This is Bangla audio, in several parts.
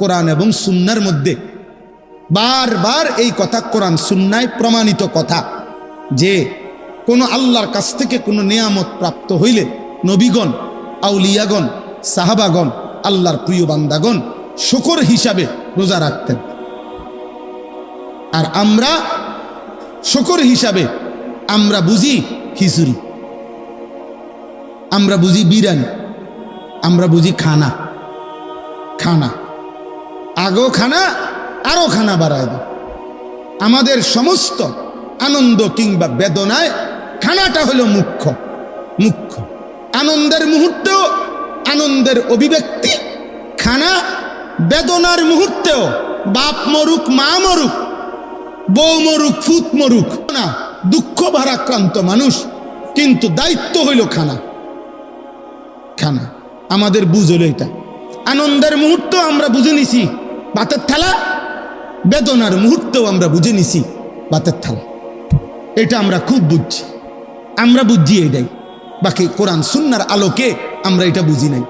কোরআন এবং সুন্নার মধ্যে বারবার এই কথা, কোরআন সুন্নায় প্রমাণিত কথা, যে কোনো আল্লাহর কাছ থেকে কোনো নেয়ামত প্রাপ্ত হইলে নবীগণ, আউলিয়াগণ, সাহাবাগণ, আল্লাহর প্রিয় বান্দাগণ শুকর হিসাবে রোজা রাখতেন। আর আমরা শুকর হিসাবে আমরা বুঝি খিচুড়ি, আমরা বুঝি বিরিয়ানি, আমরা বুঝি খানা। আগেও খানা, আরো খানা বাড়ায় দেয়। আমাদের সমস্ত আনন্দ কিংবা বেদনায় খানাটা হলো মুখ্য। আনন্দের মুহূর্তেও আনন্দের অভিব্যক্তি খানা, বেদনার মুহূর্তেও বাপ মরুক, মা মরুক, বউ মরুক, ফুত মরুক না, দুঃখ ভারাক্রান্ত মানুষ, কিন্তু দায়িত্ব হইল খানা। আমাদের বুঝ হলো এটা। আনন্দের মুহূর্তেও আমরা বুঝে নিছি ভাতের থালা, বেদনার মুহূর্তেও আমরা বুঝে নিছি ভাতের থালা। এটা আমরা খুব বুঝছি, আমরা বুঝছি এটাই। বাকি কোরআন সুন্নাহর আলোকে আমরা এটা বুঝি নাই,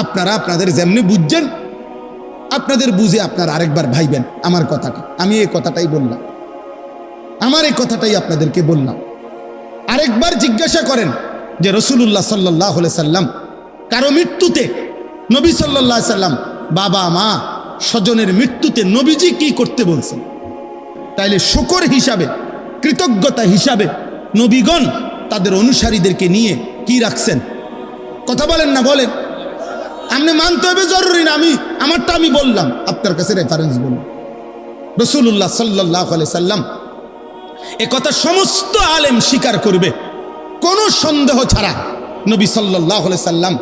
আপনারা আপনাদের যেমনি বুঝছেন, আপনাদের বুঝে আপনারা আরেকবার ভাইবেন আমার কথাটা। আমি এই কথাটাই বললাম, আপনাদেরকে বললাম। আরেকবার জিজ্ঞাসা করেন যে রাসূলুল্লাহ সাল্লাল্লাহু আলাইহি সাল্লাম কারো মৃত্যুতে, নবী সাল্লাল্লাহু আলাইহি সাল্লাম বাবা মা স্বজনের মৃত্যুতে নবীজি কি করতে বলছেন? তাইলে শুকর হিসাবে, কৃতজ্ঞতা হিসাবে নবীগণ তাদের অনুসারীদেরকে নিয়ে কি রাখছেন? কথা বলেন না, বলেন। আপনি মানতে হবে জরুরি না, আমারটা আমি বললাম, আপনার কাছে রেফারেন্স বলুন। রাসূলুল্লাহ সাল্লাল্লাহু আলাইহি সাল্লাম এ কথা সমস্ত আলেম স্বীকার করবে কোনো সন্দেহ ছাড়া। নবী সাল্লাল্লাহু আলাইহি সাল্লাম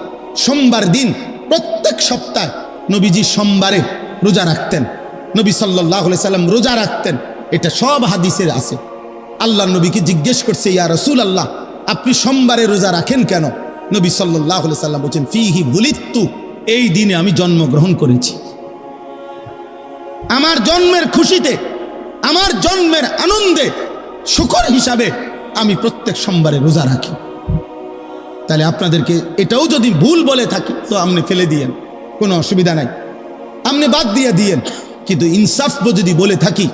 সোমবার দিন প্রত্যেক সপ্তাহে নবীজি সোমবারে রোজা রাখতেন। নবী সাল্লাল্লাহু আলাইহি সাল্লাম রোজা রাখতেন, এটা সব হাদিসে আছে। আল্লাহ নবীকে জিজ্ঞেস করছে, ইয়া রাসূলুল্লাহ, আপনি সোমবারে রোজা রাখেন কেন? নবী সাল্লাল্লাহু আলাইহি সাল্লাম বলেন, ফিহি বুলিতু, এই দিনে আমি জন্মগ্রহণ করেছি। আমার জন্মের খুশিতে, আমার জন্মের আনন্দে শুকর হিসাবে আমি প্রত্যেক সোমবারে রোজা রাখি। তাহলে আপনাদেরকে এটাও যদি ভুল বলে থাকি তো আপনি ফেলে দিয়েন, কোনো অসুবিধা নাই, আপনি বাদ দিয়ে দিয়েন। কিন্তু ইনসাফ যদি বলে থাকি,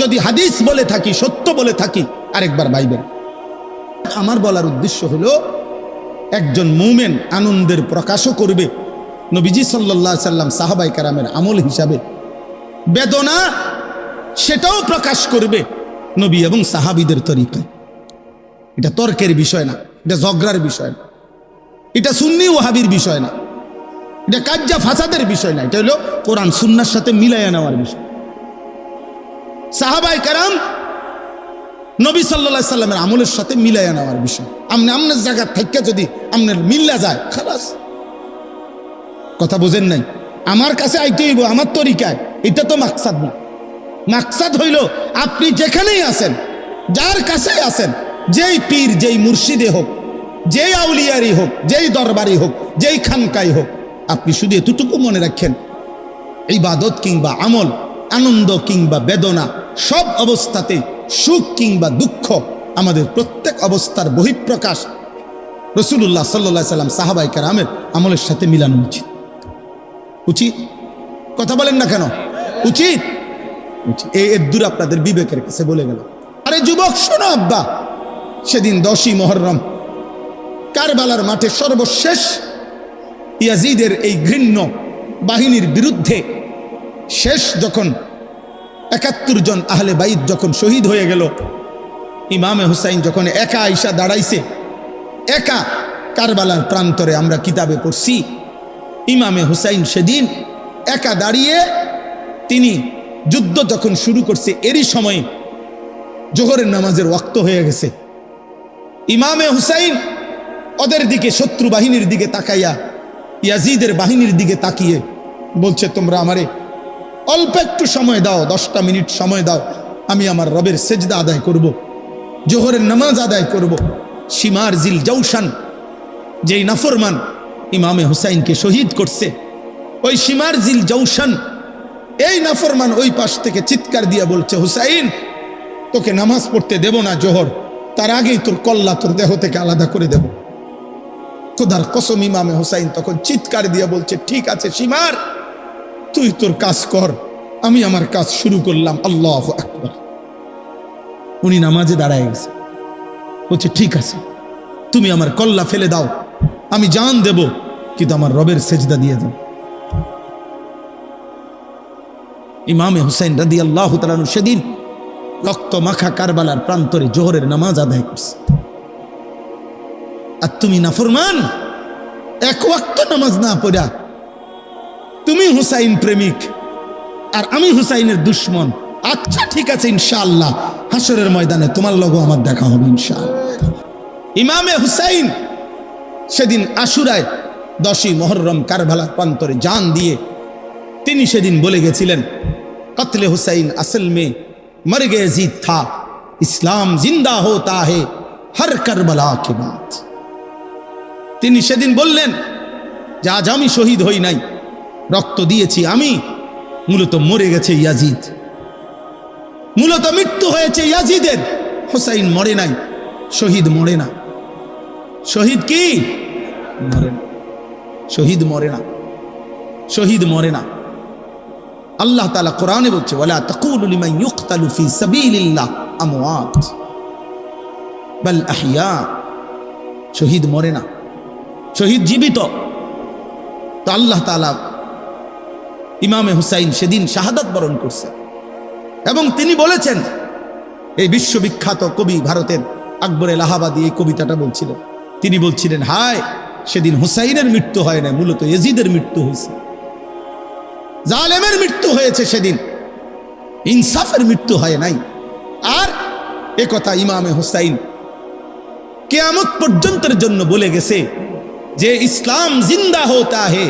যদি হাদিস বলে থাকি, সত্য বলে থাকি, আরেকবার ভাইবেন। আমার বলার উদ্দেশ্য হলো, একজন মুমিন আনন্দের প্রকাশও করবে নবীজি সাল্লাল্লাহু আলাইহি সাল্লাম সাহাবায়ে কেরামের আমল হিসাবে, বেদনা সেটাও প্রকাশ করবে নবী এবং সাহাবীদের তরিকায়। এটা তর্কের বিষয় না, এটা ঝগড়ার বিষয় না, এটা সুন্নি ওয়াহাবির বিষয় না, এটা কাজ্জা ফাসাদের বিষয় না, এটা হলো কোরআন সুন্নাহর সাথে মিলাইয়া নেওয়ার বিষয়। সাহাবায়ে কেরাম নবী সাল্লাল্লাহু আলাইহি সাল্লামের আমলের সাথে মিলাইয়া নেওয়ার বিষয়। আপনার জায়গা থেকে যদি আপনার মিল্লা যায়, খালাস। কথা বোঝেন নাই? আমার কাছে আইতে হইব আমার তরিকায়, এটা তো মাকসাদ না। মাকসাদ হইল আপনি যেখানেই আছেন, যার কাছে আছেন, যেই পীর, যেই মুর্শিদে হোক, যেই আউলিয়ারি হোক, যেই দরবারি হোক, যেই খানকাই হোক, আপনি শুধু এতটুকু মনে রাখেন, ইবাদত কিংবা আমল, আনন্দ কিংবা বেদনা, সব অবস্থাতে সুখ কিংবা দুঃখ, আমাদের প্রত্যেক অবস্থার বহিঃপ্রকাশ রাসূলুল্লাহ সাল্লাল্লাহু আলাইহি সাল্লাম সাহাবায়ে কেরামের আমলের সাথে মিলানো উচিত। কথা বলেন না কেন? উচিত। এর দূর আপনাদের বিবেকের কাছে বলে গেল। আরে যুবক শোনো, আব্বা, সেদিন 10ই মুহররম কারবালার মাঠে সর্বশেষ ইয়াজিদের এই ঘৃণ্য বাহিনীর বিরুদ্ধে শেষ যখন 71 জন আহলে বাইত যখন শহীদ হয়ে গেল, ইমামে হুসাইন যখন একা আইসা দাঁড়াইছে, একা কারবালার প্রান্তরে, আমরা কিতাবে পড়ছি, ইমামে হুসাইন সেদিন একা দাঁড়িয়ে তিনি যুদ্ধ যখন শুরু করছে, এরই সময় জোহরের নামাজের ওয়াক্ত হয়ে গেছে। ইমামে হুসাইন ওদের দিকে, শত্রু বাহিনীর দিকে তাকাইয়া, ইয়াজিদের বাহিনীর দিকে তাকিয়ে বলছে, তোমরা আমারে অল্প একটু সময় দাও, 10টা মিনিট সময় দাও, আমি আমার রবের সেজদা আদায় করব, জোহরের নামাজ আদায় করব। শিমার জিল জৌশান, যেই নাফরমান ইমামে হুসাইনকে শহীদ করছে, ওই শিমার জিল জৌশান, এই নাফরমান ওই পাশ থেকে চিৎকার দিয়া বলছে, হুসাইন, তোকে নামাজ পড়তে দেব না জোহর, তার আগেই তোর কল্লা তোর দেহ থেকে আলাদা করে দেব। খোদার কসম ইমামে হুসাইন তখন চিৎকার দিয়ে বলছে, ঠিক আছে সীমার, তুই তোর কাজ কর, আমি আমার কাজ শুরু করলাম। আল্লাহু আকবার। উনি নামাজে দাঁড়ায় গেছে, বলছে ঠিক আছে, তুমি আমার কল্লা ফেলে দাও, আমি জান দেব, কিন্তু আমার রবের সেজদা দিয়ে দাও। ইমামে হুসাইন রাদিয়াল্লাহু তাআলা আনহু সেদিন রক্ত মাখা কারবালার প্রান্তরে জোহরের নামাজ আদায় করছে। আর তুমি নাফরমান, এক ওয়াক্ত নামাজ না পড়া তুমি হুসাইন প্রেমিক আর আমি হুসাইনের দুশ্মন। আচ্ছা ঠিক আছে, ইনশাআল্লাহ হাসরের ময়দানে তোমার লগো আমার দেখা হবে ইনশাআল্লাহ। ইমামে হুসাইন সেদিন আশুরায় 10ই মুহররম কারবালার প্রান্তরে জান দিয়ে তিনি সেদিন বলে গেছিলেন, কতলে হুসাইন আসল মে মর গে জিদ থা, ইসলাম জিন্দা হোতা হে হর কারবালা কে বাদ। তিনি সেদিন বললেন যে আজ আমি শহীদ হই নাই, রক্ত দিয়েছি আমি, মূলত মরে গেছে ইয়াজিদ, মূলত মৃত্যু হয়েছে ইয়াজিদের। হুসাইন মরে নাই, শহীদ মরে না। শহীদ কি মরে না, শহীদ মরে না, শহীদ মরে না। আল্লাহ তাআলা কোরআনে বলছে, ওয়ালা তাকুলু লিমান ইউকতালু ফি সাবিলিল্লাহ আমওয়াত বাল আহইয়া। শহীদ মরে না, শহীদ জীবিত। তো আল্লাহ তাআলা ইমামে হুসাইন সেদিন শাহাদাত বরণ করছে এবং তিনি বলেছেন, এই বিশ্ববিখ্যাত কবি ভারতের আকবর এলাহাবাদী এই কবিতাটা বলছিলেন, তিনি বলছিলেন, হায় সেদিন হুসাইনের মৃত্যু হয় না, মূলত ইয়াজিদের মৃত্যু হয়েছে, জালেমের মৃত্যু হয়েছে সেদিন, ইনসাফের মৃত্যু হয় নাই। আর এ কথা ইমামে হুসাইন কিয়ামত পর্যন্তের জন্য বলে গেছে যে ইসলাম জিন্দা হোতা হে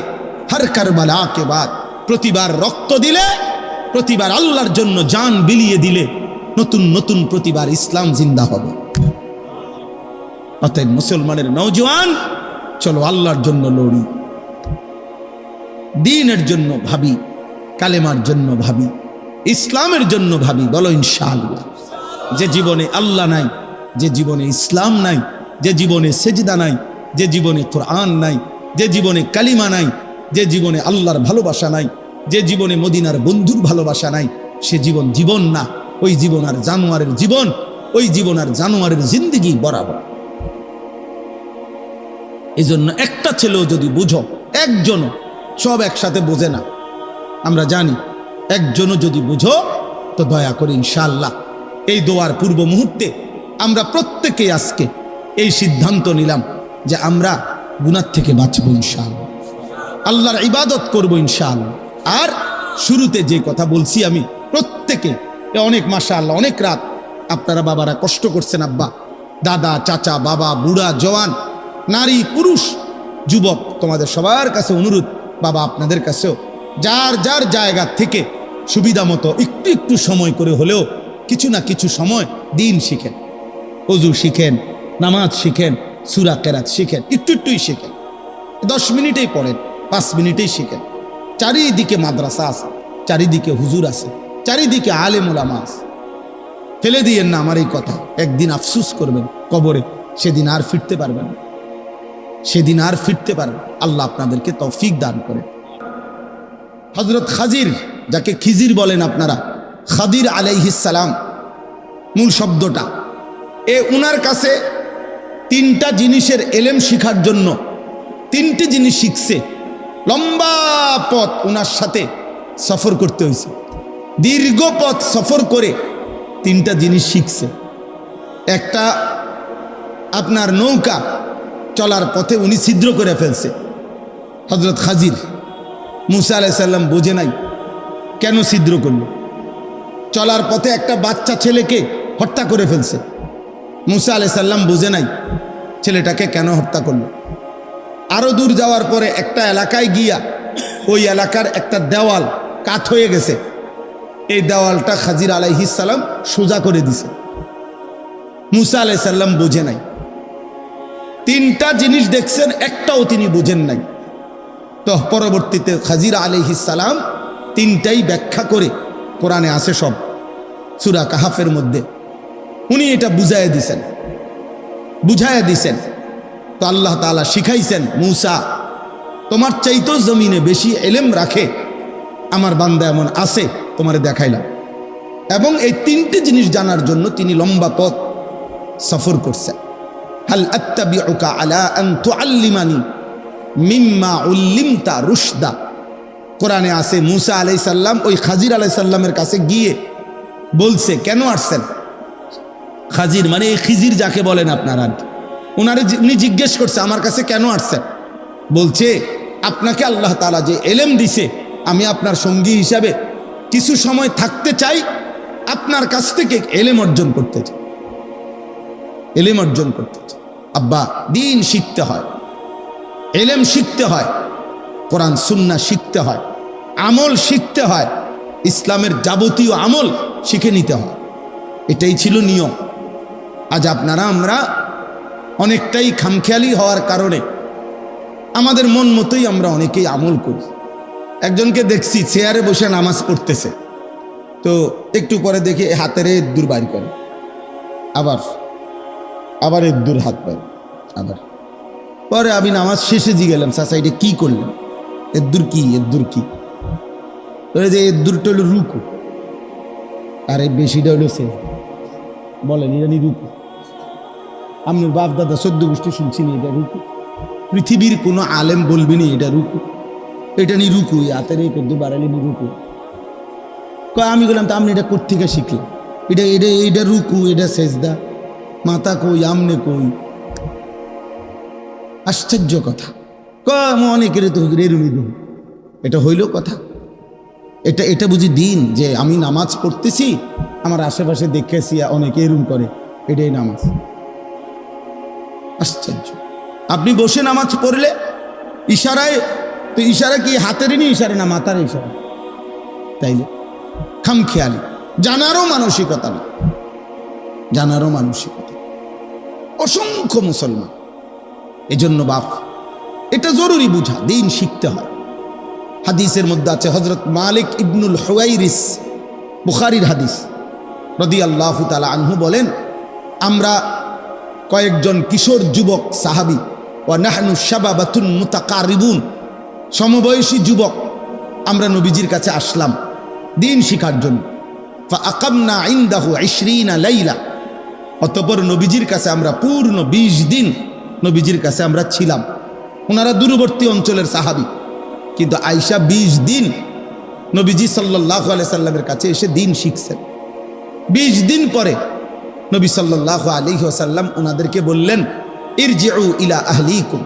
হর কারবালা কে বাদ। প্রতিবার রক্ত দিলে, প্রতিবার আল্লাহর জন্য জান বিলিয়ে দিলে নতুন নতুন প্রতিবার ইসলাম জিন্দা হবে। অতএব মুসলমানের নওজোয়ান, চলো আল্লাহর জন্য লড়ি, দ্বীনের জন্য ভাবি, কালেমার জন্য ভাবি, ইসলামের জন্য ভাবি। বলো ইনশাআল্লাহ। যে জীবনে আল্লাহ নাই, যে জীবনে ইসলাম নাই, যে জীবনে সেজদা নাই, যে জীবনে কোরআন নাই, যে জীবনে কালিমা নাই, যে জীবনে আল্লাহর ভালোবাসা নাই, যে জীবনে মদিনার বন্ধুর ভালোবাসা নাই, সে জীবন জীবন না, ওই জীবন আর জানোয়ারের জীবন, ওই জীবন আর জানোয়ারের জিন্দেগি বরাবর। এই জন্য একটা ছেলেও যদি বুঝো, একজনও, সব একসাথে বোঝে না, আমরা জানি, একজনও যদি বুঝো তো দয়া করে ইনশাআল্লাহ এই দোয়ার পূর্ব মুহূর্তে আমরা প্রত্যেকেই আজকে এই সিদ্ধান্ত নিলাম যে আমরা গুনাহ থেকে বাঁচবো ইনশাআল্লাহ, আল্লাহর ইবাদত করবো ইনশাআল্লাহ। আর শুরুতে যে কথা বলছি আমি, প্রত্যেকে অনেক মাশাআল্লাহ অনেক রাত আপনারা বাবারা কষ্ট করছেন, আব্বা দাদা চাচা বাবা বুড়া জওয়ান নারী পুরুষ যুবক, তোমাদের সবার কাছে অনুরোধ, বাবা আপনাদের কাছেও, যার যার জায়গা থেকে সুবিধা মতো একটু একটু সময় করে হলেও কিছু না কিছু সময় দিন শিখেন, ওযু শিখেন, নামাজ শিখেন, সূরা কেরাত শিখেন, একটু একটুই শিখেন, 10 মিনিটেই পড়েন, 5 মিনিটেই শিখেন। চারিদিকে মাদ্রাসা আছে, চারিদিকে হুজুর আছে, চারিদিকে আলেম ওলামা আছে। ফেলে দিয়েন না আমার এই কথা, একদিন আফসুস করবেন কবরে, সেদিন আর ফিরতে পারবেন না, সেদিন আর ফিরতে পারবেন। আল্লাহ আপনাদেরকে তৌফিক দান করেন। হযরত খাজির, যাকে খিজির বলেন আপনারা, খাদির আলাইহিস সালাম মূল শব্দটা, উনার কাছে 3টা জিনিসের এলেম শিখার জন্য 3টি জিনিস শিখছে। লম্বা পথ উনার সাথে সফর করতে হয়েছে, দীর্ঘ পথ সফর করে 3টা জিনিস শিখছে। একটা আপনার নৌকা চলার পথে উনি ছিদ্র করে ফেলছে হযরত খাজির। মুসা আলাইহিস সালাম বোঝে নাই কেন ছিদ্র করল, চলার পথে একটা বাচ্চা ছেলেকে হত্যা করে ফেলছে। মুসা আলাইহিস সালাম বোঝে নাই ছেলেটাকে কেন হত্যা করল। আরো দূর যাওয়ার পরে একটা এলাকায় গিয়া ওই এলাকার একটা দেওয়াল কাত হয়ে গেছে, এই দেওয়ালটা খাজির আলাইহিস সালাম সোজা করে দিছে। মুসা আলাইহিস সালাম বোঝে নাই। 3টা জিনিস দেখছেন, একটাও তিনি বুঝেন নাই। তো পরবর্তীতে খাজির আলাইহিস সালাম 3টাই ব্যাখ্যা করে, কোরআনে আছে সব, সূরা কাহাফের মধ্যে উনি এটা বুঝাইয়া দিছেন। তো আল্লাহ তাআলা শিখাইছেন, মুসা তোমার চাইতেও জমিনে বেশি ইলম রাখে আমার বান্দা এমন আছে, তোমারে দেখাইলাম। এবং এই তিনটি জিনিস জানার জন্য তিনি লম্বা পথ সফর করছেন। হাল আত্তাবিউকা আলা আন তুআল্লিমানি মিম্মা উল্লিমতা রুশদা। কোরআনে আছে মুসা আলাইহিস সালাম ওই খাজির আলাইহিস সালামের কাছে গিয়ে বলছে, কেন আসছেন? খাজির মানে এই খিজির যাকে বলেন আপনারা, উনি জিজ্ঞেস করছে আমার কাছে কেন আসছেন? বলছে আপনাকে আল্লাহ তাআলা যে ইলম দিছে, আমি আপনার সঙ্গী হিসাবে কিছু সময় থাকতে চাই, আপনার কাছ থেকে ইলম অর্জন করতে চাই, ইলম অর্জন করতে চাই। আব্বা, দিন শিখতে হয়, ইলম শিখতে হয়, কোরআন সুন্নাহ শিখতে হয়, আমল শিখতে হয়, ইসলামের যাবতীয় আমল শিখে নিতে হয়। এটাই ছিল নিয়ম। আজ আমরা অনেকটাই খামখেয়ালি হওয়ার কারণে আমাদের মন মতোই আমরা অনেকেই আমল করি। একজনকে দেখছি চেয়ারে বসে নামাজ পড়তেছে, তো একটু পরে দেখি হাতের এদ্দুর বাইর করে, আবার এদ্দুর হাত বাইর, আবার পরে আমি নামাজ শেষে গেলাম, চাচা এটা কি করলেন? এদ্দুর কি? যে এদ্দুরটা হলো রুকু, আর এই বেশিটা হলো সে বলেন এটা নি রুকু। আপনার বাপ দাদা 14 গোষ্ঠী শুনছি নি এটা রুকু? পৃথিবীর কোনো আলেম বলবি নি এটা রুকু, এটা নি রুকু, হাতের এই এদ্দুর বাড়ালে নি রুকু। আমি বললাম তা আপনি এটা কোত্থেকে শিখলেন? এটা রুকু, এটা সেজদা, মাথা কই, আমনে কই? আশ্চর্য কথা। অনেকের তো এরুমি দুম, এটা হইল কথা? এটা বুঝি দিন যে আমি নামাজ পড়তেছি, আমার আশেপাশে দেখেছি অনেকে এরুম করে, এটাই নামাজ? আশ্চর্য। আপনি বসে নামাজ পড়লে ইশারায়, তো ইশারা কি হাতেরই নি ইশারা না মাথার ইশারা? তাইলে খামখেয়ালি, জানারও মানসিকতা না, জানারও মানসিকতা। অসংখ্য মুসলমান এজন্য বাপ, এটা জরুরি বুঝা, দিন শিখতে হয়। হাদিসের মধ্যে আছে হযরত মালিক ইবনুল হুয়াইরিস, বুখারীর হাদিস, রাদিয়াল্লাহু তাআলা আনহু বলেন, আমরা কয়েকজন কিশোর যুবক সাহাবী, ওয়া নাহনু শাবাবাতুন মুতাকারিবুন, সমবয়সী যুবক, আমরা নবীজির কাছে আসলাম দিন শিখার জন্য। ফাআকামনা ইনদাহু 20 লাইলা, অতঃপর নবীজির কাছে আমরা পূর্ণ 20 দিন নবীজির কাছে আমরা ছিলাম। ওনারা দূরবর্তী অঞ্চলের সাহাবী, কিন্তু আয়েশা 20 দিন নবীজি সাল্লাল্লাহু আলাইহি সাল্লামের কাছে এসে দিন শিখছেন। 20 দিন পরে নবী সাল্লাল্লাহু আলাইহি ওয়াসাল্লাম ওনাদেরকে বললেন, ইরজিউ ইলা আহলিকুম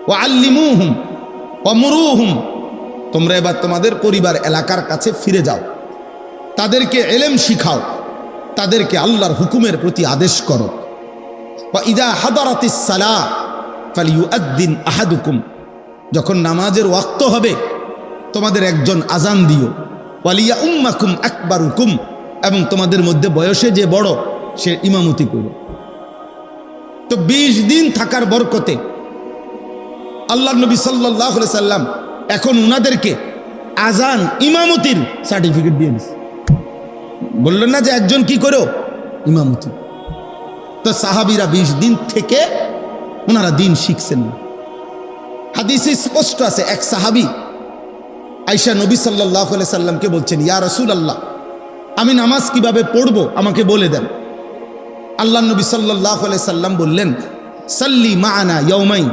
ওয়া আল্লিমুহুম ওয়া মুরুহুম, তোমরা এবার তোমাদের পরিবার এলাকার কাছে ফিরে যাও, তাদেরকে ইলম শিখাও, তাদেরকে আল্লাহর হুকুমের প্রতি আদেশ করো। ওয়া ইযা হাদারাতিস সালাহ ফালিউআদ্দিন আহাদুকুম, যখন নামাজের ওয়াক্ত হবে তোমাদের একজন আজান দিও। ওয়ালিয়া উম্মাকুম আকবারুকুম, এবং তোমাদের মধ্যে বয়সে যে বড় সে ইমামতি করো। তো 20 দিন থাকার বরকতে আল্লাহর নবী সাল্লাল্লাহু আলাইহি সাল্লাম এখন উনাদেরকে আজান ইমামতির সার্টিফিকেট দিয়ে দিচ্ছে। বললেন না যে একজন কি করো? ইমামতি। তো সাহাবীরা 20 দিন থেকে ওনারা দিন শিখছেন। হাদিসে স্পষ্ট আছে, এক সাহাবী আয়েশা নবী সাল্লাল্লাহু আলাইহি সাল্লামকে বলছেন, ইয়া রাসূলুল্লাহ, আমি নামাজ কিভাবে পড়বো আমাকে বলে দেন। আল্লাহ নবী সাল্লাল্লাহু আলাইহি সাল্লাম বললেন, সাল্লি মা'ানা ইয়াউমাইন,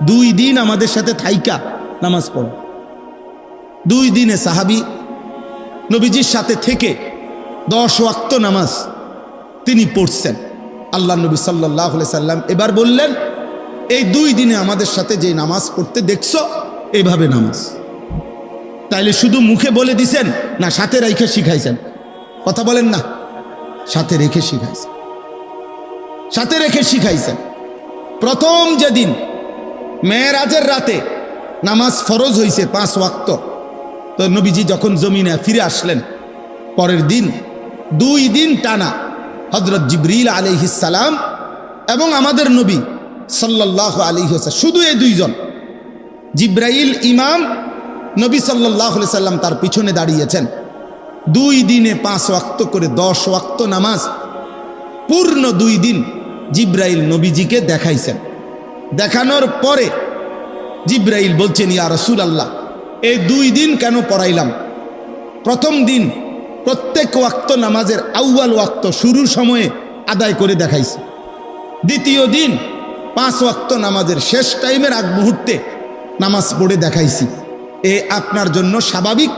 2 দিন আমাদের সাথে থাইকা নামাজ পড়ো। 2 দিনে সাহাবী নবীজির সাথে থেকে 10 ওয়াক্ত নামাজ তিনি পড়ছেন। আল্লাহ নবী সাল্লাল্লাহু আলাইহি সাল্লাম এবার বললেন, এই 2 দিনে আমাদের সাথে যে নামাজ পড়তে দেখছো, এইভাবে নামাজ। তাইলে শুধু মুখে বলে দিছেন না, সাথে রেখে শিখাইছেন? কথা বলেন না, সাথে রেখে শিখাইছেন, সাথে রেখে শিখাইছেন। প্রথম যেদিন মেরাজের রাতে নামাজ ফরজ হয়েছে 5 ওয়াক্ত, তো নবীজি যখন জমিনে ফিরে আসলেন পরের দিন 2 দিন টানা হযরত জিবরিল আলাইহিস সালাম এবং আমাদের নবী সাল্লাল্লাহু আলাইহি ওয়াসাল্লাম, শুধু এই 2 জন, জিবরাইল ইমাম, নবী সাল্লাল্লাহু আলাইহি সাল্লাম তার পিছনে দাঁড়িয়েছেন। 2 দিনে 5 ওয়াক্ত করে 10 ওয়াক্ত নামাজ পূর্ণ 2 দিন জিবরাইল নবীজিকে দেখাইছেন। দেখানোর পরে জিব্রাইল বলছেন, ইয়া রাসূলুল্লাহ, এই 2 দিন কেন পড়াইলাম? প্রথম দিন প্রত্যেক ওয়াক্ত নামাজের আউয়াল ওয়াক্ত শুরুর সময়ে আদায় করে দেখাইছি। দ্বিতীয় দিন 5 ওয়াক্ত নামাজের শেষ টাইমের আগ মুহূর্তে নামাজ পড়ে দেখাইছি। এ আপনার জন্য স্বাভাবিক,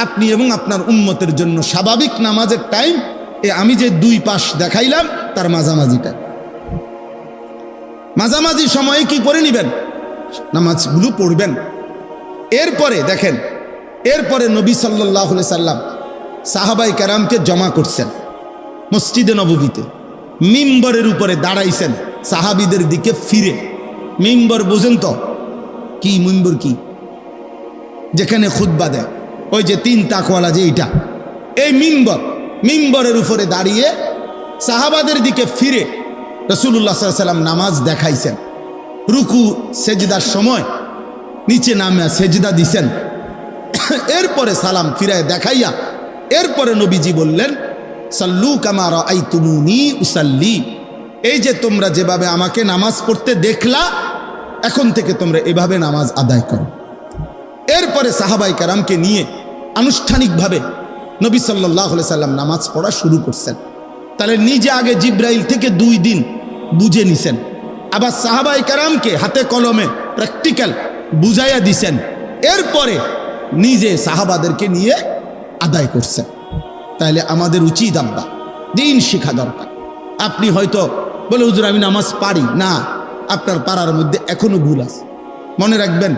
আপনি এবং আপনার উম্মতের জন্য স্বাভাবিক নামাজের টাইম। আমি যে 2 পাশ দেখাইলাম তার মাঝামাঝিটা, মাঝামাঝি সময়ে কি করে নেবেন? নামাজগুলো পড়বেন। এরপরে দেখেন, এরপরে নবী সাল্লাল্লাহু আলাইহি সাল্লাম সাহাবায়ে কেরামকে জমা করছেন মসজিদে নববীতে, মিম্বরের উপরে দাঁড়াইছেন সাহাবীদের দিকে ফিরে। মিম্বর বুঝেন তো কি? মিম্বর কি? যেখানে খুতবা দেয়, ওই যে 3 তাকওয়ালা যে এইটা, এই মিম্বর, মিম্বরের উপরে দাঁড়িয়ে সাহাবাদের দিকে ফিরে রাসূলুল্লাহ সাল্লাল্লাহু আলাইহি সাল্লাম নামাজ দেখাইছেন। রুকু সেজদার সময় নিচে নামে সেজদা দিছেন। এরপরে সালাম ফিরায় দেখাইয়া এরপরে নবীজি বললেন, সাল্লু কামা রাআইতুমুনি উসাল্লি, এই যে তোমরা যেভাবে আমাকে নামাজ পড়তে দেখলা, এখন থেকে তোমরা এভাবে নামাজ আদায় করো। এরপরে সাহাবায়ে কেরামকে নিয়ে আনুষ্ঠানিকভাবে নবী সাল্লাল্লাহু আলাইহি সাল্লাম নামাজ পড়া শুরু করছেন। তাহলে নিজে আগে জিব্রাইল থেকে 2 দিন বুঝে নিছেন, আবার সাহাবায়ে কেরামকে হাতে কলমে প্র্যাকটিক্যাল বুঝাইয়া দিছেন, এরপরে নিজে সাহাবাদেরকে নিয়ে আদায় করছেন। তাহলে আমাদের উচিত আব্বা দিন শেখা দরকার। আপনি হয়তো বলে, হুজুর আমি নামাজ পারি না, আপনার পারার মধ্যে এখনো ভুল আছে। মনে রাখবেন,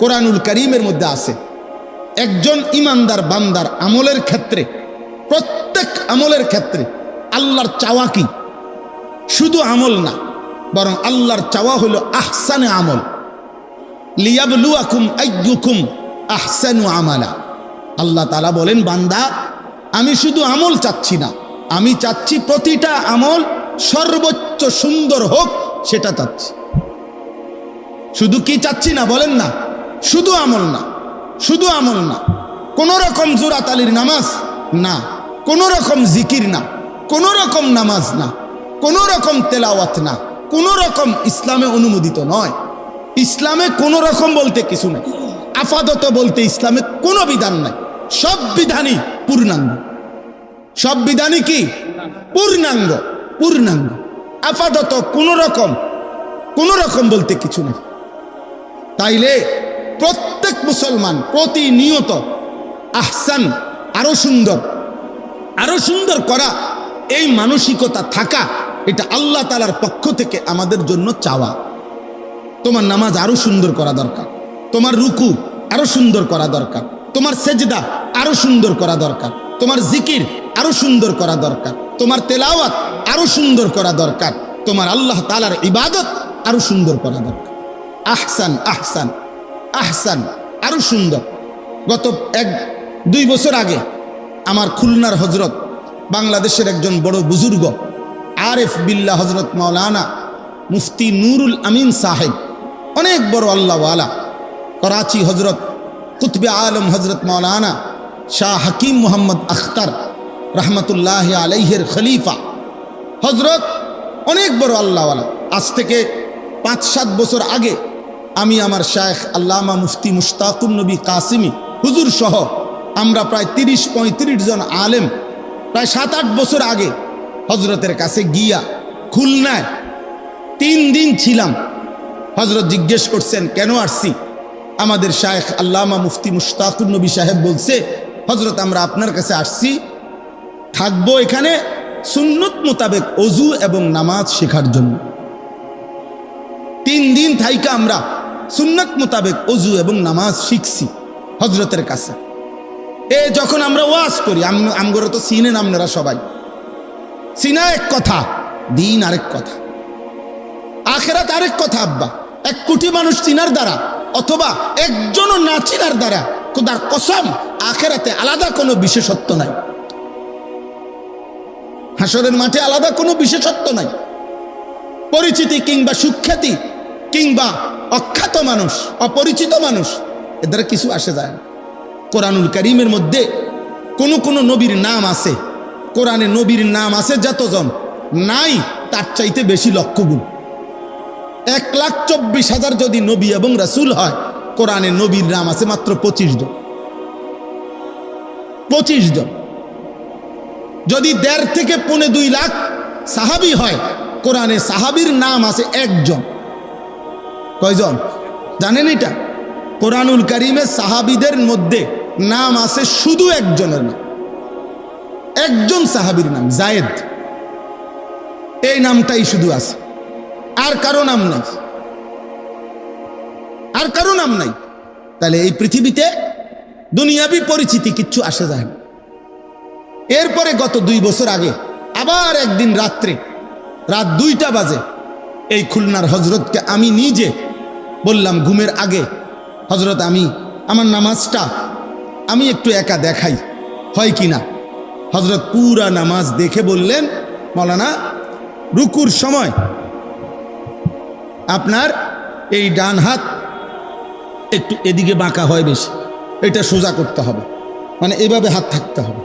কোরআনুল কারীমের মধ্যে আছে, একজন ইমানদার বান্দার আমলের ক্ষেত্রে, প্রত্যেক আমলের ক্ষেত্রে আল্লাহর চাওয়া কি? শুধু আমল না, বরং আল্লাহর চাওয়া হলো আহসানে আমল, লিয়াবলুয়াকুম আইয়ুকুম আহসানু আমালা। আল্লাহ তাআলা বলেন, বান্দা আমি শুধু আমল চাচ্ছি না, আমি চাচ্ছি প্রতিটা আমল সর্বোচ্চ সুন্দর হোক, সেটা চাচ্ছি। শুধু কি চাচ্ছি না বলেন না? শুধু আমল না, শুধু আমল না, কোন রকম জোরাতালির নামাজ না, কোন রকম জিকির না, কোন রকম নামাজ না, কোন রকম তেলাওয়াত না, কোন রকম ইসলামে অনুমোদিত নয়। ইসলামে কোন রকম বলতে কিছু নেই, আপাতত বলতে ইসলামে কোনো বিধান নাই, সব বিধানই পূর্ণাঙ্গ। সব বিধানই কি? পূর্ণাঙ্গ, পূর্ণাঙ্গ। আপাতত কোন রকম বলতে কিছু নেই। তাইলে প্রত্যেক মুসলমান প্রতিনিয়ত আহসান, আরো সুন্দর করা, এই মানসিকতা থাকা, এটা আল্লাহ তাআলার পক্ষ থেকে আমাদের জন্য চাওয়া। তোমার নামাজ আরো সুন্দর করা দরকার, তোমার রুকু আরো সুন্দর করা দরকার, তোমার সেজদা আরো সুন্দর করা দরকার, তোমার জিকির আরো সুন্দর করা দরকার, তোমার তেলাওয়াত আরো সুন্দর করা দরকার, তোমার আল্লাহ তাআলার ইবাদত আরো সুন্দর করা দরকার। আহসান আহসান আহসান, আরো সুন্দর। গত 1-2 বছর আগে আমার খুলনার হজরত, বাংলাদেশের একজন বড় বুজুর্গ আরেফ বিল্লাহ হজরত মাওলানা মুফতি নুরুল আমিন সাহেব, অনেক বড় আল্লাহওয়ালা, করাচি হজরত কুতবে আলম হজরত মাওলানা শাহ হাকিম মোহাম্মদ আখতার রহমতুল্লাহ আলাইহের খলিফা হজরত, অনেক বড় আল্লাহওয়ালা। আজ থেকে 5-7 বছর আগে আমি আমার শায়েখ আল্লামা মুফতি মুশতাকুন নবী কাসিমি হুজুর সহ আমরা প্রায় 30-35 জন আলেম প্রায় 7-8 বছর আগে হজরতের কাছে গিয়া খুলনায় 3 দিন ছিলাম। হজরত জিজ্ঞেস করছেন কেন আসছি? আমাদের শায়েখ আল্লামা মুফতি মুশতাকুন নবী সাহেব বলছে, হজরত আমরা আপনার কাছে আসছি, থাকবো এখানে সুন্নত মোতাবেক ওযু এবং নামাজ শেখার জন্য। 3 দিন থাইকা আমরা সুন্নত মোতাবেক ওযু এবং নামাজ শিখছি হজরতের কাছে। যখন আমরা ওয়াজ করি, আমগরে তো চিনেন আপনারা সবাই, চিনা এক কথা, দিন আরেক কথা, আখেরাত আরেক কথা। আব্বা 1 কোটি মানুষ চিনার দ্বারা অথবা একজনও না চিনার দ্বারা খোদার কসম আখেরাতে আলাদা কোনো বিশেষত্ব নাই, হাসরের মাঠে আলাদা কোনো বিশেষত্ব নাই। পরিচিতি কিংবা সুখ্যাতি কিংবা অখ্যাত মানুষ, অপরিচিত মানুষ, এর দ্বারা কিছু আসে যায় না। কোরআনুল কারীমের মধ্যে কোন নবীর নাম আছে, কোরআনে নবীর নাম আছে যতজন, নাই তার চাইতে বেশি 1,00,000 গুণ। 1,24,000 যদি নবী এবং রাসূল হয়, কোরআনে নবীর নাম আছে মাত্র 25 জন। 25 জন। যদি 1.5 থেকে 2.5 লাখ সাহাবী হয়, কোরআনে সাহাবীর নাম আছে 1 জন। কয়জন জানেন এটা? কোরআনুল কারীমে সাহাবীদের মধ্যে নাম আছে শুধু 1 জনের নাম, 1 জন সাহাবীর নাম যায়েদ। এই নামটাই শুধু আছে, আর কারো নাম নাই, আর কারো নাম নাই। তাহলে এই পৃথিবীতে দুনিয়াবি পরিচিতি কিচ্ছু আসে যায় না। এরপরে গত 2 বছর আগে আবার একদিন রাত্রে রাত 2টা বাজে এই খুলনার হজরতকে আমি নিজে বললাম ঘুমের আগে, হজরত আমি আমার নামাজটা আমি একটু একা দেখাই, হয় কি না? হজরত পুরা নামাজ দেখে বললেন, মাওলানা রুকুর সময় আপনার এই ডান হাত একটু এদিকে বাঁকা হয় বেশি, এটা সোজা করতে হবে, মানে এইভাবে হাত থাকতে হবে।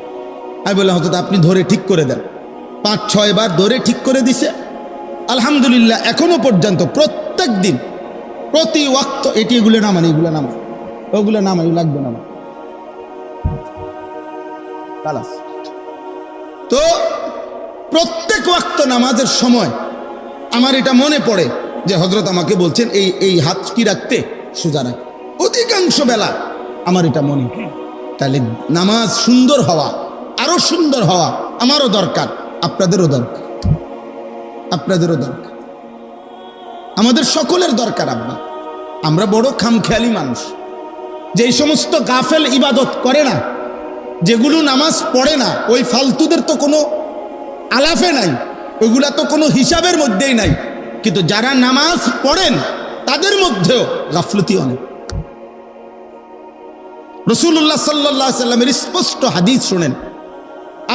আমি বললাম হজরত আপনি ধরে ঠিক করে দেন। 5-6 বার ধরে ঠিক করে দিছে। আলহামদুলিল্লাহ এখনো পর্যন্ত প্রত্যেক দিন প্রতি ওয়াক্ত এটি এগুলো নামান, এগুলো নামান, ওগুলো নামাই লাগবে না। তো প্রত্যেক ওয়াক্ত নামাজের সময় আমার এটা মনে পড়ে যে হজরত আমাকে বলছেন এই হাত কি রাখতে, সোজা রাখ। অধিকাংশ বেলা আমার এটা মনে। তাহলে নামাজ সুন্দর হওয়া, আরো সুন্দর হওয়া আমারও দরকার, আপনাদেরও দরকার, আপনাদেরও দরকার, আমাদের সকলের দরকার। আব্বা আমরা বড় খামখেয়ালি মানুষ, যে সমস্ত গাফেল ইবাদত করে না, যেগুলো নামাজ পড়ে না, ওই ফালতুদের তো কোনো আলাফে নাই, ওইগুলা তো কোনো হিসাবের মধ্যেই নাই। কিন্তু যারা নামাজ পড়েন তাদের মধ্যেও গাফলতি অনেক। রাসূলুল্লাহ সাল্লাল্লাহু আলাইহি সাল্লামের স্পষ্ট হাদিস শুনেন,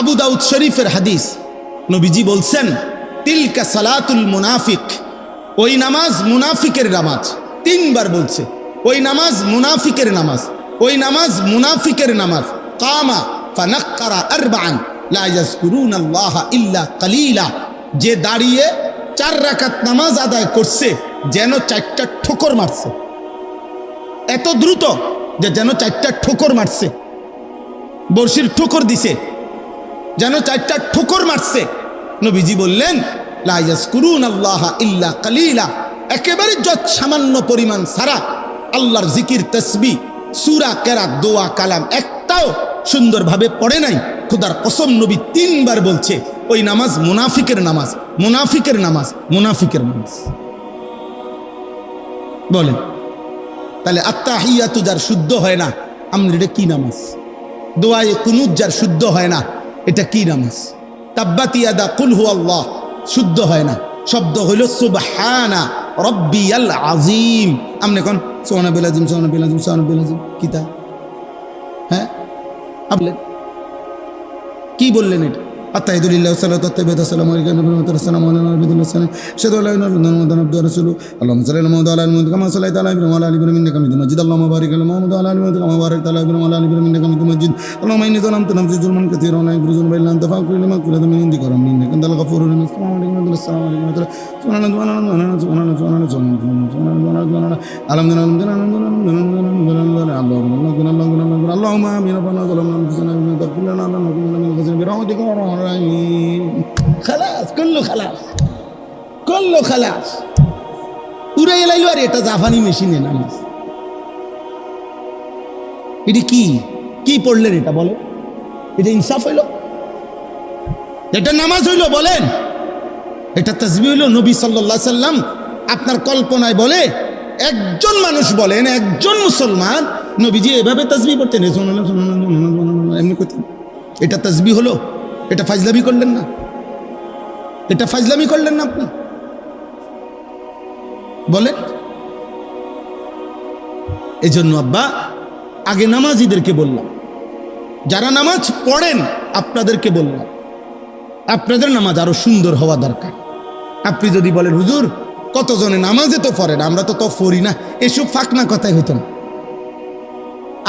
আবু দাউদ শরীফের হাদিস। নবীজি বলছেন, তিলকা সালাতুল মুনাফিক, ওই নামাজ মুনাফিকের নামাজ। 3 বার বলছে, ওই নামাজ মুনাফিকের নামাজ, ওই নামাজ মুনাফিকের নামাজ। কামা ফানাক্কারা আরবাআন লা ইয়াযকুরুনাল্লাহা ইল্লা কালিলা, যে দাঁড়িয়ে 4 রাকাত নামাজ আদায় করছে যেন 4টা ঠোকর মারছে, এত দ্রুত যে যেন 4টা ঠোকর মারছে, বর্ষির ঠোকর দিছে, যেন 4টা ঠোকর মারছে। নবীজি বললেন, লা ইয়াযকুরুনাল্লাহা ইল্লা কালিলা, একেবারে যত সামান্য পরিমাণ সারা আল্লাহর জিকির, তাসবিহ, সূরা, কেরাত, দোয়া, কালাম একটাও সুন্দরভাবে পড়ে নাই। খোদার কসম নবী 3 বার বলছে, ওই নামাজ মুনাফিকের নামাজ, মুনাফিকের নামাজ, মুনাফিকের নামাজ। বলেন তাহলে আত্তাহিয়াতু যার শুদ্ধ হয় না, আমরা এটা কি নামাজ? দোয়ায়ে কুনুত যার শুদ্ধ হয় না, এটা কি নামাজ? তাব্বাত ইয়াদা কুল হুয়াল্লাহ শুদ্ধ হয় না, শব্দ হইল সুবহানা রব্বিয়াল আযীম। আপনি কোন সুবহানা বিল-আযীম, সুবহানা বিল-আযীম, সুবহানা বিল-আযীম কিতা? হ্যাঁ আপনি কি বললেন? এটা আত্তাহিদুলিল্লাহ সাল্লাতু তাইয়্যিবাতু আসসালামু আলাইকুম ওয়া রাহমাতুল্লাহি ওয়া বারাকাতুহু। শাহাদু আল্লা ইলাহা ইল্লাল্লাহ মুহাম্মাদুর রাসূলুল্লাহ। আল্লাহুম্মা সাল্লি আলা মুহাম্মাদ ওয়া আলা আলি মুহাম্মাদ কামা সাল্লাইতা আলা ইব্রাহিম ওয়া আলা আলি ইব্রাহিম ইন্নাকা হামিদুম মাজিদ। আল্লাহুম্মা বারিক আলা মুহাম্মাদ ওয়া আলা আলি মুহাম্মাদ কামা বারাকতা আলা ইব্রাহিম ওয়া আলা আলি ইব্রাহিম ইন্নাকা হামিদুম মাজিদ। আল্লাহুম্মা ইন্নী যালামতু নাফসি যুলমান কাসীরান ওয়া লা ইয়াগফিরু যুনুবা ইল্লা আনতা ফাগফির লিমা কুনতা মিন ইনদিকা রাব্বি ইন্নাকা আনতাল গফুরুর রাহিম। আসসালামু আলাইকুম ওয়া রাহমাতুল্লাহি আল্লাহুম্মা আমিন। রব্বানা যালামনা আনফুসানা ওয়া লা তাগফির লানা লানাকুনান্না মিনাল খাসিরিন বিরহমাতিকা ইয়া আরহামার রাহিমিন। খালাস, কুল্লু খালাস, কুল্লু খালাস। উড়াই লাইলো। আর এটা জাপানি মেশিনে নামাজ। এটি কি কি পড়লেন? এটা বলে, এটা ইনসাফ হইল? এটা নামাজ হইল? বলেন এটা তাসবিহ হইল? নবী সাল্লাল্লাহু আলাইহি সাল্লাম আপনার কল্পনায় বলে, একজন মানুষ বলেন, একজন মুসলমান নবীজি এভাবে তাসবিহ পড়তেন, এমনি করতেন। এটা তাসবিহ হলো? এটা ফাজলামি করলেন না? এটা ফাজলামি করলেন না আপনি? বলেন। এই জন্য আব্বা আগে নামাজিদেরকে বললাম, যারা নামাজ পড়েন আপনাদেরকে বললাম, আপনাদের নামাজ আরো সুন্দর হওয়া দরকার। আপনি যদি বলেন হুজুর কতজনে নামাজে তো পড়ে না, আমরা তো পড়ি না, এসব ফাঁকনা কথাই হইত না।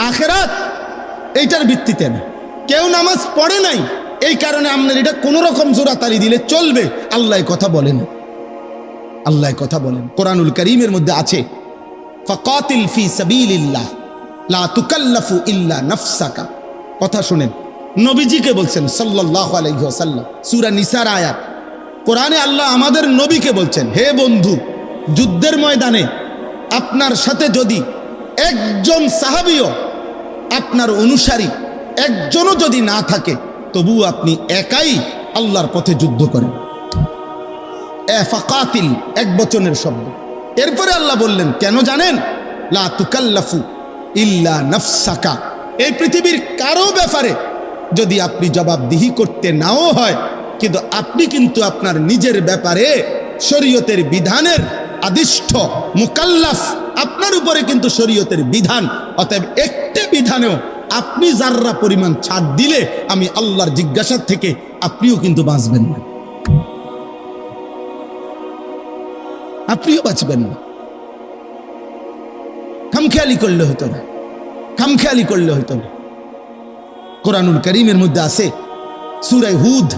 আখেরাত এইটার ভিত্তিতে না। কেউ নামাজ পড়ে নাই এই কারণে আপনার এটা কোন রকম জোরাতালি দিলে চলবে, আল্লাহ কথা বলেন। আল্লাহ কথা বলেন কোরআনুল কারীমের মধ্যে আছে, ফাকাতিল ফি সাবিলিল্লাহ লা তুকাল্লাফু ইল্লা নাফসাকা। কথা শুনেন, নবীজিকে বলছেন সাল্লাল্লাহু আলাইহি ওয়াসাল্লাম, সূরা নিসার আয়াত। কোরআনে আল্লাহ আমাদের নবীকে বলছেন, হে বন্ধু, যুদ্ধের ময়দানে আপনার সাথে যদি একজন সাহাবীও, আপনার অনুসারী একজনও যদি না থাকে, তবু আপনি একাই আল্লাহর পথে যুদ্ধ করেন। ফাকাতিল এক বচনের শব্দ। এরপরে আল্লাহ বললেন কেন জানেন? লা তুকাল্লাফু ইল্লা নাফসাকা। এই পৃথিবীর কারো ব্যাপারে যদি আপনি জবাবদিহি করতে নাও হয়, কিন্তু আপনি কিন্তু আপনার নিজের ব্যাপারে শরীয়তের বিধানের আদিষ্ঠ মুকাল্লাফ, আপনার উপরে কিন্তু শরীয়তের বিধান। অতএব একটি বিধানেও আপনি যাররা পরিমাণ ছাড় দিলে আমি আল্লাহর জিজ্ঞাসার থেকে আপনিও কিন্তু বাঁচবেন না, আপনিও বাঁচবেন না। খামখেয়ালি করলে হতো না, খামখেয়ালি করলে হতো না। কোরআনুল কারীমের মধ্যে আছে সূরা হুদ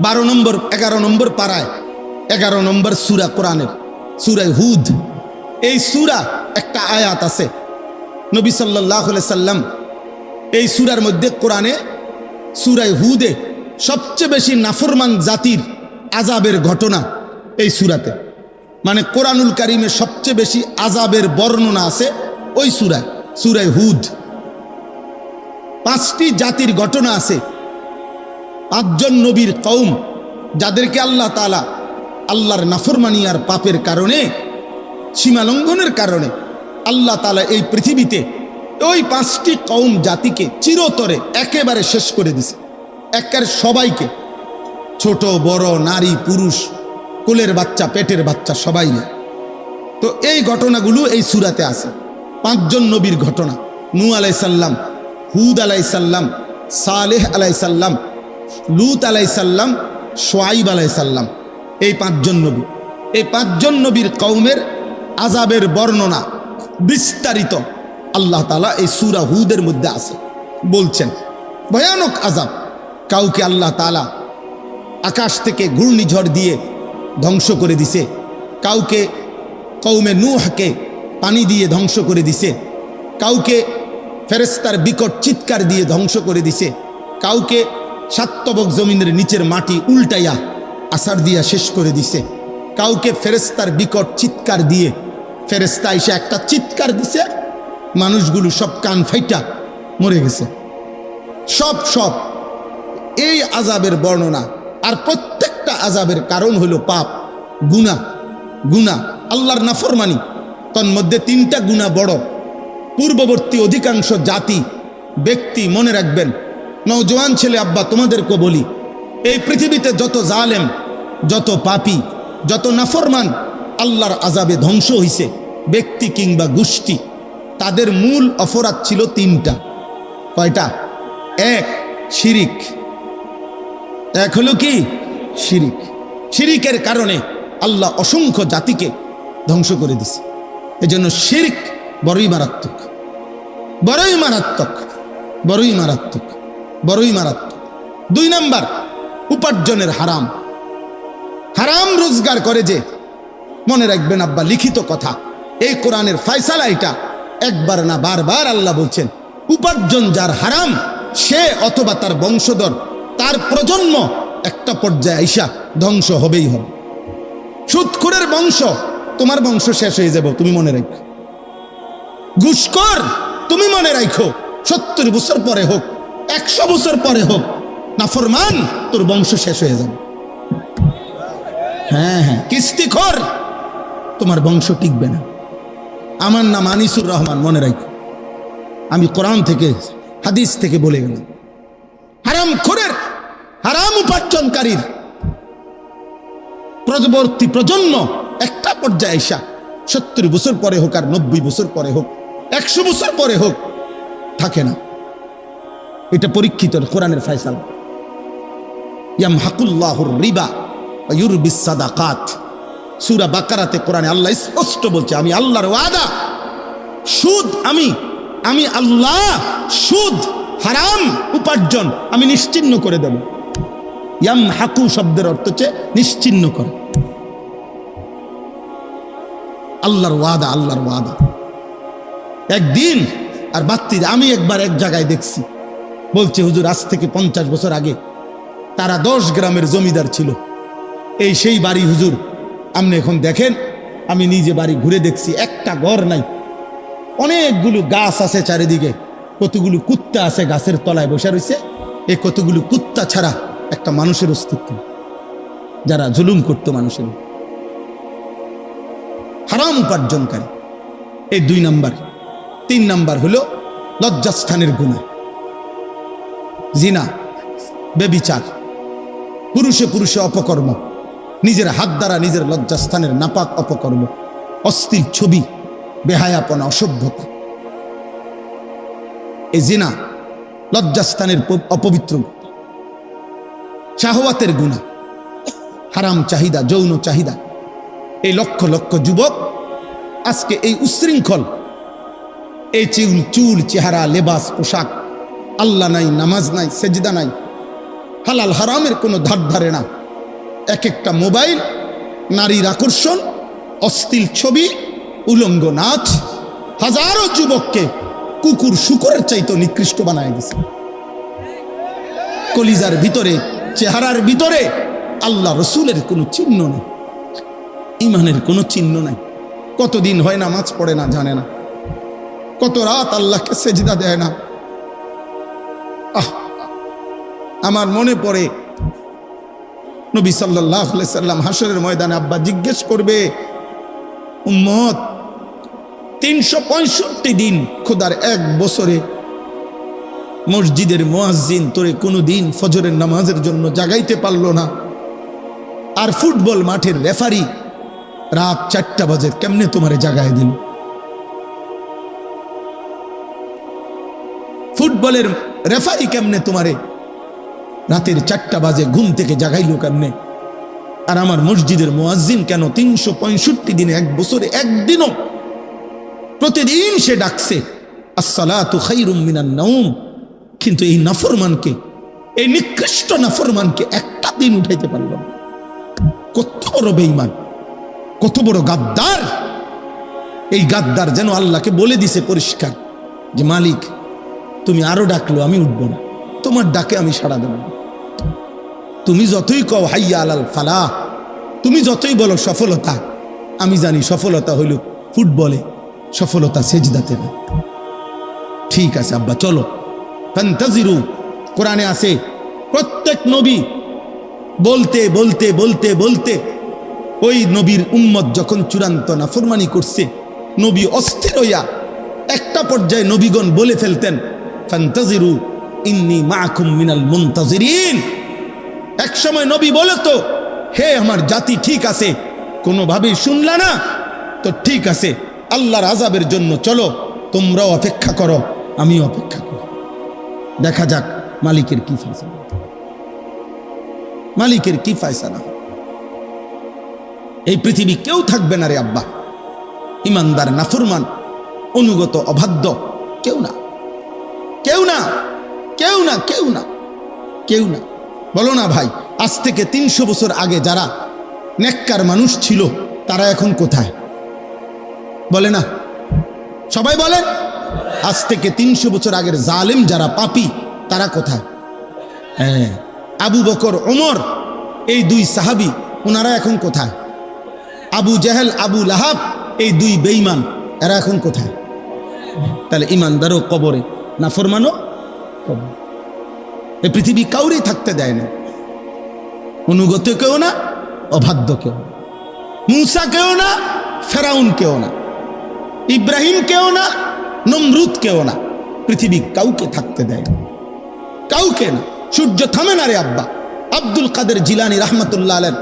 12 নম্বর 11 নম্বর পারায় 11 নম্বর সূরা, কোরআনের সূরা হুদ। এই সূরা একটা আয়াত আছে, নবী সাল্লাল্লাহু আলাইহি সাল্লাম এই সূরার মধ্যে, কোরআনে সূরা হুদে সবচেয়ে বেশি নাফরমান জাতির আযাবের ঘটনা এই সূরাতে, মানে কোরআনুল কারীমে সবচেয়ে বেশি আযাবের বর্ণনা আছে ওই সূরায়, সূরা হুদ। 5টি জাতির ঘটনা আছে, 5 জন নবীর কওম যাদেরকে আল্লাহ তাআলা আল্লাহর নাফরমানি আর পাপের কারণে, সীমালঙ্ঘনের কারণে আল্লাহ তাআলা এই পৃথিবীতে ওই 5টি কওম জাতিকে চিরতরে একেবারে শেষ করে দিছে। একের সবাইকে, ছোট বড় নারী পুরুষ, কোলের বাচ্চা পেটের বাচ্চা সবাই না। তো এই ঘটনাগুলো এই সূরাতে আছে। 5 জন নবীর ঘটনা, নূহ আলাইহিস সালাম, হুদ আলাইহিস সালাম, সালেহ আলাইহিস সালাম, লূত আলাইহিস সালাম, শুআয়ব আলাইহিস সালাম। এই 5 জন নবী, এই 5 জন নবীর কওমের আযাবের বর্ণনা বিস্তারিত আল্লাহ তাআলা এই সূরা হুদের মধ্যে আছে। বলছেন ভয়ানক আযাব। কাউকে আল্লাহ তাআলা আকাশ থেকে ঘূর্ণিঝড় দিয়ে ধ্বংস করে দিছে, কাউকে কওমে নূহকে পানি দিয়ে ধ্বংস করে দিছে, কাউকে ফেরেশতার বিকট চিৎকার দিয়ে ধ্বংস করে দিছে, কাউকে সাতবক জমিনের নিচের মাটি উল্টাইয়া আছাড় দিয়া শেষ করে দিছে, কাউকে ফেরেশতার বিকট চিৎকার দিয়ে, ফেরেশতা এসে একটা চিৎকার দিছে, মানুষগুলো সব কান ফাইটা মরে গেছে। সব এই আযাবের বর্ণনা। আর প্রত্যেকটা আযাবের কারণ হলো পাপ, গুনাহ, আল্লাহর নাফরমানি। তন্মধ্যে 3টা গুনাহ বড়। পূর্ববর্তী অধিকাংশ জাতি ব্যক্তি মনে রাখবেন, নওজোয়ান ছেলে আব্বা তোমাদেরকে বলি, এই পৃথিবীতে যত জালেম, যত পাপী, যত নাফরমান আল্লাহর আযাবে ধ্বংস হইছে ব্যক্তি কিংবা গোষ্ঠী, তাদের মূল অপরাধ ছিল 3টা। কয়টা? 1 শিরিক। এক হলো কি? শিরিক। শিরিকের কারণে আল্লাহ অসংখ্য জাতিকে ধ্বংস করে দিছে। এজন্য শিরক বড়ই মারাত্মক, বড়ই মারাত্মক, বড়ই মারাত্মক, বড়ই মারাত্মক। 2 নাম্বার, উপার্জনের হারাম। হারাম রোজগার করে যে, মনে রাখবেন আব্বা, লিখিত কথা, এই কোরআনের ফয়সালা এটা, একবার না বারবার আল্লাহ বলছেন, উপার্জন যার হারাম সে অথবা তার বংশধর, তার প্রজন্ম একটা পর্যায়ে আইসা ধ্বংস হবেই হবে। সুদখোরের বংশ, তোমার বংশ শেষ হয়ে যাবে, তুমি মনে রাখো। ঘুষখোর, তুমি মনে রাখো, 70 বছর পরে হোক, 100 বছর পরে হোক, নাফরমান, তোর বংশ শেষ হয়ে যাবে। হ্যাঁ, কিস্তিখোর, তোমার বংশ টিকবে না। আমার নাম আনিসুর রহমান, মনে রাখো, আমি কোরআন থেকে হাদিস থেকে বলে গেলাম। হারামখোরের, হারাম উপার্জনকারীর পরবর্তী প্রজন্ম একটা পর্যায়ে এসা 70 বছর পরে হোক আর 90 বছর পরে হোক, 100 বছর পরে হোক, থাকে না। এটা পরীক্ষিত কোরআনের ফয়সালা। ইয়ামহাকুল্লাহুর রিবা ওয়া ইউরবিস সাদাকাত। সূরা বাকারাতে কোরআনে আল্লাহ স্পষ্ট বলছে, আমি আল্লাহর ওয়াদা, সুদ আমি আল্লাহ সুদ, হারাম উপার্জন আমি নিশ্চিহ্ন করে দেব। ইয়ামহাকু শব্দের অর্থ হচ্ছে নিশ্চিহ্ন করে। আল্লাহর ওয়াদা, আল্লাহর ওয়াদা। একদিন আর বাত্তি, আমি একবার এক জায়গায় দেখছি, বলছে হুজুর আজ থেকে 50 বছর আগে তারা 10 গ্রামের জমিদার ছিল, এই সেই বাড়ি হুজুর। আপনি এখন দেখেন, আমি নিজে বাড়ি ঘুরে দেখছি, একটা ঘর নাই, অনেকগুলো গাছ আছে চারিদিকে, কতগুলো কুত্তা আছে গাছের তলায় বসে রয়েছে। এই কতগুলো কুত্তা ছাড়া একটা মানুষের অস্তিত্ব, যারা জুলুম করতো মানুষের, হারাম উপার্জনকারী। এই 2 নাম্বার। 3 নাম্বার হলো লজ্জাস্থানের গুনাহ, জিনা, ব্যভিচার, পুরুষে পুরুষে অপকর্ম, নিজের হাত দ্বারা নিজের লজ্জাস্থানের নাপাক অপকর্ম, অশ্লীল ছবি, বেহায়াপনা, অসভ্যতা। এই জিনা লজ্জাস্থানের অপবিত্র, শাহওয়াতের গুনাহ, হারাম চাহিদা, যৌন চাহিদা। এই লক্ষ লক্ষ যুবক আজকে এই উশৃঙ্খল, এই চুল চেহারা, লেবাস, পোশাক, আল্লাহ নাই, নামাজ নাই, সেজদা নাই, হালাল হারামের কোনো ধার ধারে না। এক একটা মোবাইল, নারীর আকর্ষণ, অশ্লীল ছবি, উলঙ্গ নাচ, হাজারো যুবককে কুকুর শুকরের চাইতে নিকৃষ্ট বানায় দিছে। কলিজার ভিতরে, চেহারার ভিতরে আল্লাহ রসুলের কোনো চিহ্ন নেই, ইমানের কোনো চিহ্ন নাই। কতদিন হয় নামাজ পড়ে না, জানে না, কত রাত আল্লাহকে সেজদা দেয় না। আমার মনে পড়ে নবী সাল্লাল্লাহু আলাইহি সাল্লাম হাসরের ময়দানে আব্বা জিজ্ঞেস করবে, উম্মত 365 দিন, খোদার 1 বছরে মসজিদের মুয়াজ্জিন তোরে কোনোদিন ফজরের নামাজের জন্য জাগাইতে পারলো না, আর ফুটবল মাঠের রেফারি রাত 4টা বাজে কেমনে তোমারে জাগায় দিল? ফুটবলের রেফারি কেমনে তোমারে রাতের 4টা বাজে ঘুম থেকে জাগাইলো কেমনে? আর আমার মসজিদের মুয়াজ্জিন কেন 365 দিনে 1 বছরে একদিনও, প্রতিদিন সে ডাকছে আসসালাতু খায়রুম মিনান নাওম, কিন্তু এই নাফরমানকে, এই নিকৃষ্ট নাফরমানকে একটা দিন উঠাইতে পারল না। কত বড় বেঈমান, কত বড় গাদ্দার! এই গাদ্দার যেন আল্লাহকে বলে দিছে পরিষ্কার যে মালিক তুমি আরো ডাকলো আমি উঠব না, তোমার ডাকে আমি সাড়া দেব না। তুমি যতই কও হাইয়া আলাল ফালাহ, তুমি যতই বলো সফলতা, আমি জানি সফলতা হইল ফুটবলে, সফলতা সেজদাতে না। ঠিক আছে আব্বা চলো, ফান্তাজিরু, কোরআনে আছে প্রত্যেক নবী বলতে বলতে বলতে বলতে ওই নবীর উম্মত যখন চূড়ান্ত নাফরমানি করছে, নবী অস্থির হইয়া একটা পর্যায়ে নবীগণ বলে ফেলতেন ফান্তাজিরু ইন্নী মাআকুম মিনাল মুনতাজিরিন। এক সময় নবী বলতো, হে আমার জাতি, ঠিক আছে, কোনোভাবেই শুনলা না তো ঠিক আছে, আল্লাহর আযাবের জন্য চলো, তোমরাও অপেক্ষা করো, আমি অপেক্ষা করি, দেখা যাক মালিকের কি ফয়সালা, মালিকের কি ফয়সালা। এই পৃথিবী কেউ থাকবে না রে আব্বা ইমানদার নাফরমান, অনুগত, অবাধ্য, কেউ না, কেউ না, কেউ না, কেউ না, কেউ না। বলো না ভাই, আজ থেকে 300 বছর আগে যারা নেককার মানুষ ছিল তারা এখন কোথায়? বলে না, সবাই বলেন। আজ থেকে 300 বছর আগের জালেম যারা, পাপী, তারা কোথায়? হ্যাঁ, আবু বকর, ওমর, এই 2 সাহাবী, ওনারা এখন কোথায়? আবু জেহেল, আবু লাহাব, এই 2 বেঈমান, এরা এখন কোথায়? তাহলে ইমানদারও কবরে, নাফরমানও কবরে। এই পৃথিবী কাউরেই থাকতে দেয় না, অনুগত কেউ না, অবাধ্য কেউ না, মূসা কেউ না, ফেরাউন কেউ না, ইব্রাহিম কেউ না, নমরুদ কেউ না, পৃথিবী কাউকে থাকতে দেয় না, কাউকে না। সূর্য থামে না রে আব্বা। আব্দুল কাদের জিলানী রাহমাতুল্লাহ আলাইহি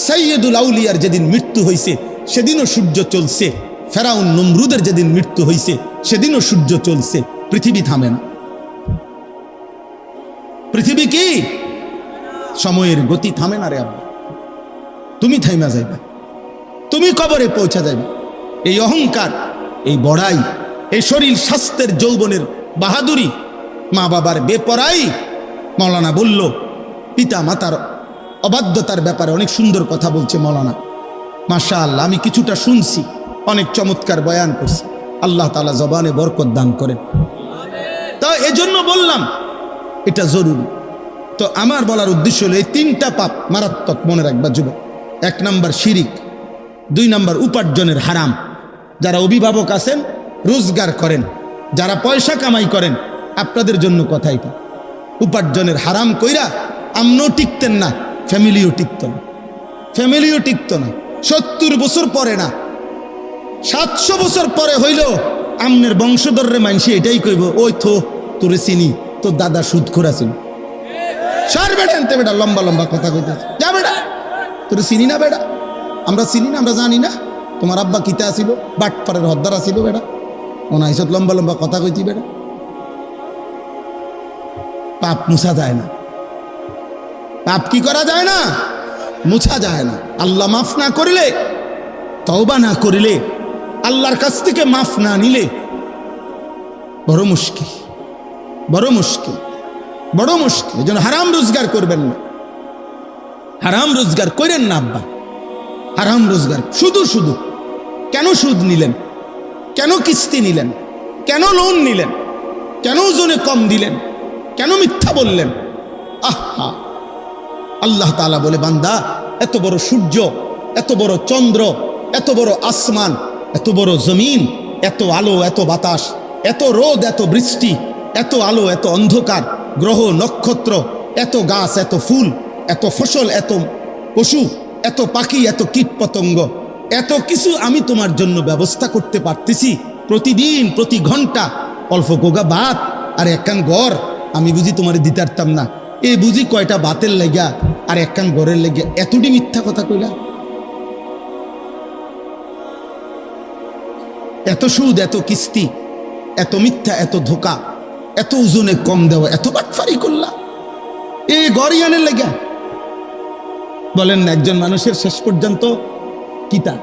সাইয়্যিদুল আউলিয়ার যেদিন মৃত্যু হয়েছে সেদিনও সূর্য চলছে, ফেরাউন নমরুদের যেদিন মৃত্যু হয়েছে সেদিনও সূর্য চলছে, পৃথিবী থামে না। পৃথিবী কি সময়ের গতি থামে না রে আব্বা। তুমি থাইমা যাইবা, তুমি কবরে পৌঁছা যাইবা। এই অহংকার, এই বড়াই, এই শরীর স্বাস্থ্যের যৌবনের বাহাদুরি, মা বাবার বেপরাই। মৌলানা বলল পিতা মাতার অবাধ্যতার ব্যাপারে অনেক সুন্দর কথা বলছে মৌলানা, মাশাআল্লাহ, আমি কিছুটা শুনছি, অনেক চমৎকার বয়ান করছে। আল্লাহ তাআলা জবানে বরকত দান করেন। তা এজন্য বললাম এটা জরুরি। তো আমার বলার উদ্দেশ্য হলো এই তিনটা পাপ মারাত্মক, মনে রাখবা যুবক। 1 নাম্বার শিরিক, 2 নাম্বার উপার্জনের হারাম। যারা অভিভাবক আছেন, রোজগার করেন, যারা পয়সা কামাই করেন, আপনাদের জন্য কথা এটা। উপার্জনের হারাম কইরা আমনও টিকতেন না, ফ্যামিলিও টিকত না, ফ্যামিলিও টিকত না। 70 বছর পরে না, 700 বছর পরে হইল আমনের বংশধররে মানসি এটাই কইব, ওই তো তোরে চিনি, তোর দাদা সুদখোর আছিল। সার বেটা আনতে, বেটা লম্বা লম্বা কথা কইতে যা, বেটা তোরে চিনি না, বেটা আমরা চিনি না, আমরা জানি না তোমার আব্বা কিতা আসিল, বাটপাড়ের হদ্দার আসিল, বেটা ওনাইছত লম্বা লম্বা কথা কইতি। বেটা পাপ মুছা যায় না, পাপ কি করা যায় না, মুছা যায় না। আল্লাহ মাফ না করিলে, তওবা না করিলে, আল্লাহর কাছ থেকে মাফ না নিলে বড় মুশকিল, বড় মুশকিল, বড় মুশকিল। এই জন্য হারাম রোজগার করবেন না, হারাম রোজগার করেন না আব্বা, হারাম রোজগার। শুধু শুধু কেন সুদ নিলেন, কেন কিস্তি নিলেন, কেন লোন নিলেন, কেন ওজনে কম দিলেন, কেন মিথ্যা বললেন? আহা, আল্লাহ তাআলা বলে, বান্দা এত বড় সূর্য, এত বড় চন্দ্র, এত বড় আসমান, এত বড় জমিন, এত আলো, এত বাতাস, এত রোদ, এত বৃষ্টি, এত আলো, এত অন্ধকার, গ্রহ নক্ষত্র, এত গাছ, এত ফুল, এত ফসল, এত পশু, এত পাখি, এত কীট পতঙ্গ, এত কিছু আমি তোমার জন্য ব্যবস্থা করতে পারতেছি প্রতিদিন, প্রতি ঘন্টা। অল্প কোগা ভাত আর একখান ঘর আমি বুঝি তোমার দিতে পারতাম না, এই বুঝি কয়টা বাতের লেগা আর একখান ঘরের লেগে এতটি মিথ্যা কথা কইলা? এত সুদ, এত কিস্তি, এত মিথ্যা, এত ধোকা, এত ওজনে কম দেওয়া, এত বাটফারি করলা এই গরিয়ানের লেগা? বলেন না, একজন মানুষের শেষ পর্যন্ত কিতা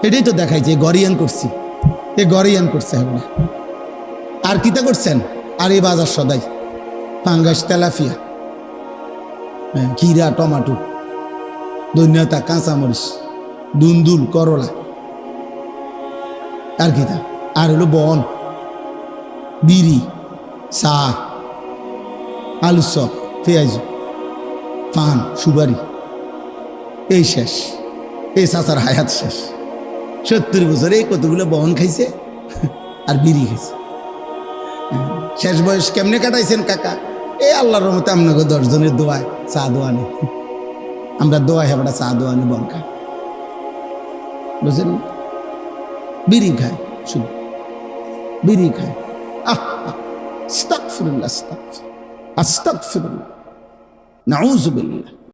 এটাই তো দেখাইছে, গরিয়ান করছি, এ গরিয়ান করছে হবে না। আর কিতা করছেন? আর এই বাজার সদাই পাঙ্গাস, তেলাফিয়া, খিরা, টমাটো, ধন্যতা, কাঁচামরিচ, দুন্দুল, করলা, আর কিতা, আর হলো বন, বিড়ি, চা, আলু চপ, পেঁয়াজ, পান, সুপারি, এই শেষ। এই চাচার হায়াত শেষ। 70 বছরে এই কতগুলো বহন খাইছে আর বিড়ি খাইছে। শেষ বয়স কেমনে কাটাইছেন কাকা? এই আল্লাহর রহমতে আপনাকে 10 জনের দোয়ায় চা দোয়ানি, আমরা দোয়া হেবটা চা দোয়ানি বন খাই, বুঝলেন? বিড়ি খায়, শুধু বিড়ি খায়। আস্তাগফিরুল্লাহ, আস্তাগফিরুল্লাহ, আস্তাগফিরুল্লাহ, নাউযু বিল্লাহ।